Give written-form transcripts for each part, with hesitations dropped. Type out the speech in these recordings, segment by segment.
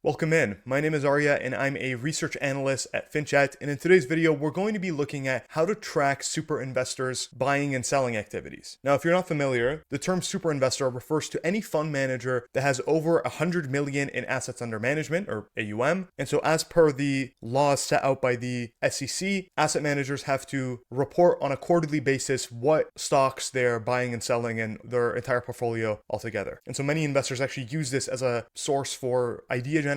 Welcome in. My name is Arya and I'm a research analyst at FinChat, and in today's video we're going to be looking at how to track super investors' buying and selling activities. Now if you're not familiar, the term super investor refers to any fund manager that has over 100 million in assets under management, or AUM, and so as per the laws set out by the SEC, asset managers have to report on a quarterly basis what stocks they're buying and selling in their entire portfolio altogether. And so many investors actually use this as a source for idea generation,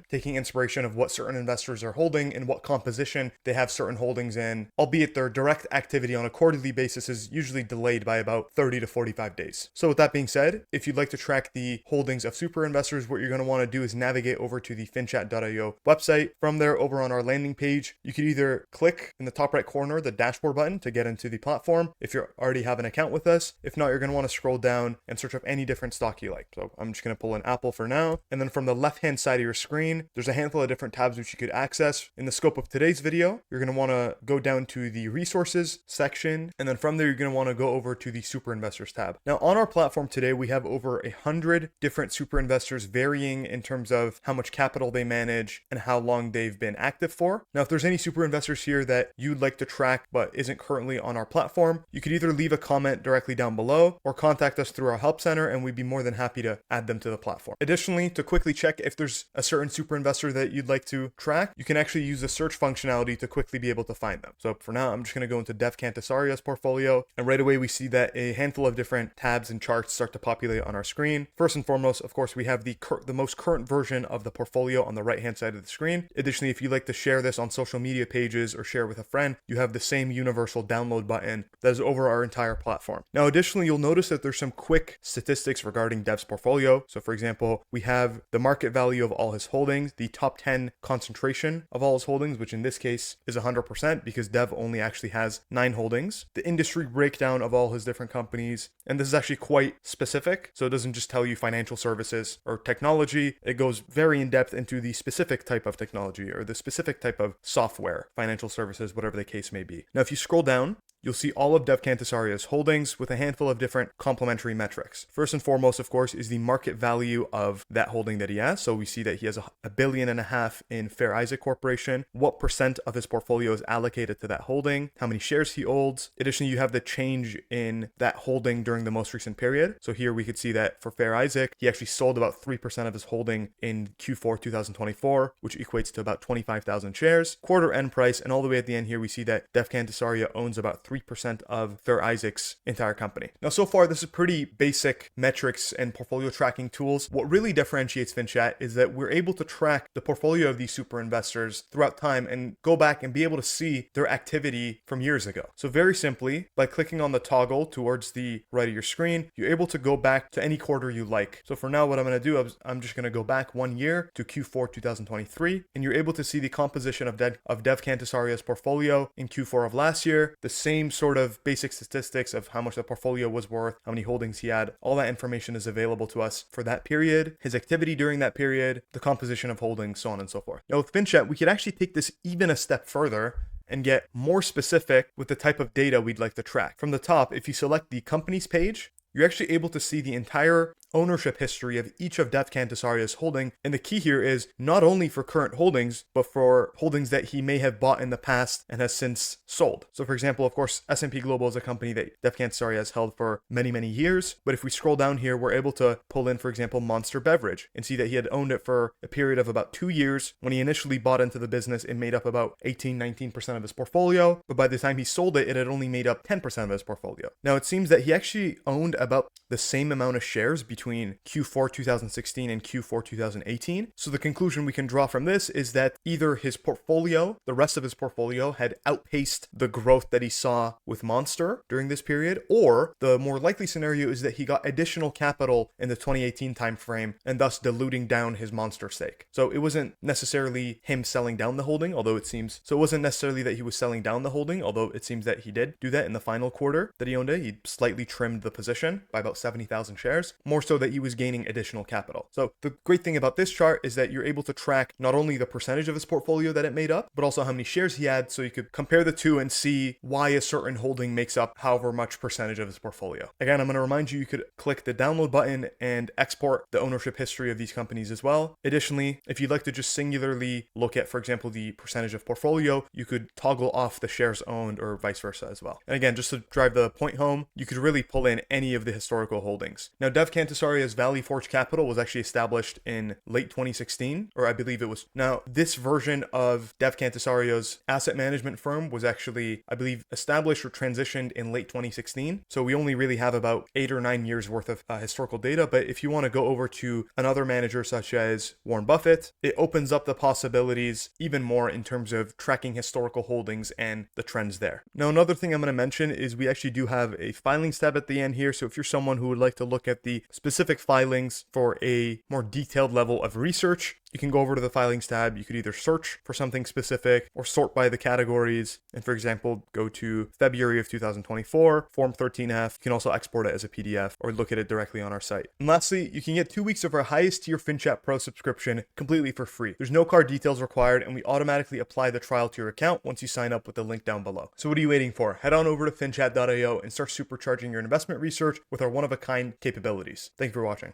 taking inspiration of what certain investors are holding and what composition they have certain holdings in, albeit their direct activity on a quarterly basis is usually delayed by about 30 to 45 days. So with that being said, if you'd like to track the holdings of super investors, what you're going to want to do is navigate over to the finchat.io website. From there, over on our landing page, you could either click in the top right corner the dashboard button to get into the platform if you already have an account with us. If not, you're going to want to scroll down and search up any different stock you like. So I'm just going to pull in Apple for now. And then from the left-hand side of your screen, there's a handful of different tabs which you could access. In the scope of today's video, you're going to want to go down to the resources section, and then from there you're going to want to go over to the super investors tab. Now on our platform today, we have over 100 different super investors, varying in terms of how much capital they manage and how long they've been active for. Now if there's any super investors here that you'd like to track but isn't currently on our platform, you could either leave a comment directly down below or contact us through our help center, and we'd be more than happy to add them to the platform. Additionally, to quickly check if there's a certain super investor that you'd like to track, you can actually use the search functionality to quickly be able to find them. So for now, I'm just going to go into Dev Cantasaria's portfolio, and right away we see that a handful of different tabs and charts start to populate on our screen. First and foremost, of course, we have the most current version of the portfolio on the right hand side of the screen. Additionally, if you'd like to share this on social media pages or share with a friend, you have the same universal download button that is over our entire platform. Now additionally, you'll notice that there's some quick statistics regarding Dev's portfolio. So for example, we have the market value of all his holdings, the top 10 concentration of all his holdings, which in this case is 100% because Dev only actually has 9 holdings, the industry breakdown of all his different companies, and this is actually quite specific, so it doesn't just tell you financial services or technology, it goes very in depth into the specific type of technology or the specific type of software, financial services, whatever the case may be. Now if you scroll down, you'll see all of Dev Cantasaria's holdings with a handful of different complementary metrics. First and foremost, of course, is the market value of that holding that he has. So we see that he has $1.5 billion in Fair Isaac Corporation. What percent of his portfolio is allocated to that holding? How many shares he holds? Additionally, you have the change in that holding during the most recent period. So here we could see that for Fair Isaac, he actually sold about 3% of his holding in Q4 2024, which equates to about 25,000 shares. Quarter end price, and all the way at the end here, we see that Dev Cantasaria owns about 3% of Fair Isaac's entire company. Now, so far, this is pretty basic metrics and portfolio tracking tools. What really differentiates FinChat is that we're able to track the portfolio of these super investors throughout time and go back and be able to see their activity from years ago. So very simply, by clicking on the toggle towards the right of your screen, you're able to go back to any quarter you like. So for now, what I'm going to do is I'm just going to go back 1 year to Q4 2023, and you're able to see the composition of Dev Cantasaria's portfolio in Q4 of last year, the same sort of basic statistics of how much the portfolio was worth, how many holdings he had. All that information is available to us for that period, his activity during that period, the composition of holdings, so on and so forth. Now with FinChat, we could actually take this even a step further and get more specific with the type of data we'd like to track. From the top, if you select the companies page, you're actually able to see the entire ownership history of each of Dev Cantasaria's holding. And the key here is not only for current holdings, but for holdings that he may have bought in the past and has since sold. So for example, of course, S&P Global is a company that Dev Cantasaria has held for many, many years. But if we scroll down here, we're able to pull in, for example, Monster Beverage and see that he had owned it for a period of about 2 years. When he initially bought into the business, it made up about 19% of his portfolio. But by the time he sold it, it had only made up 10% of his portfolio. Now it seems that he actually owned about the same amount of shares between Q4 2016 and Q4 2018. So the conclusion we can draw from this is that either his portfolio, the rest of his portfolio, had outpaced the growth that he saw with Monster during this period, or the more likely scenario is that he got additional capital in the 2018 timeframe and thus diluting down his Monster stake. So it wasn't necessarily him selling down the holding, although it seems, so it wasn't necessarily that he was selling down the holding, although it seems that he did do that in the final quarter that he owned it. He slightly trimmed the position by about 70,000 shares. More so so that he was gaining additional capital. So the great thing about this chart is that you're able to track not only the percentage of his portfolio that it made up, but also how many shares he had, so you could compare the two and see why a certain holding makes up however much percentage of his portfolio. Again, I'm going to remind you could click the download button and export the ownership history of these companies as well. Additionally, if you'd like to just singularly look at, for example, the percentage of portfolio, you could toggle off the shares owned or vice versa as well. And again, just to drive the point home, you could really pull in any of the historical holdings. Now, Dev Cantasaria's Valley Forge Capital was actually established in late 2016, or I believe it was. Now, this version of Dev Cantasaria's asset management firm was actually, I believe, established or transitioned in late 2016. So we only really have about 8 or 9 years worth of historical data. But if you want to go over to another manager such as Warren Buffett, it opens up the possibilities even more in terms of tracking historical holdings and the trends there. Now, another thing I'm going to mention is we actually do have a filings tab at the end here. So if you're someone who would like to look at the specific filings for a more detailed level of research, you can go over to the filings tab. You could either search for something specific or sort by the categories. And for example, go to February of 2024, Form 13F. You can also export it as a PDF or look at it directly on our site. And lastly, you can get 2 weeks of our highest tier FinChat Pro subscription completely for free. There's no card details required, and we automatically apply the trial to your account once you sign up with the link down below. So what are you waiting for? Head on over to finchat.io and start supercharging your investment research with our one-of-a-kind capabilities. Thank you for watching.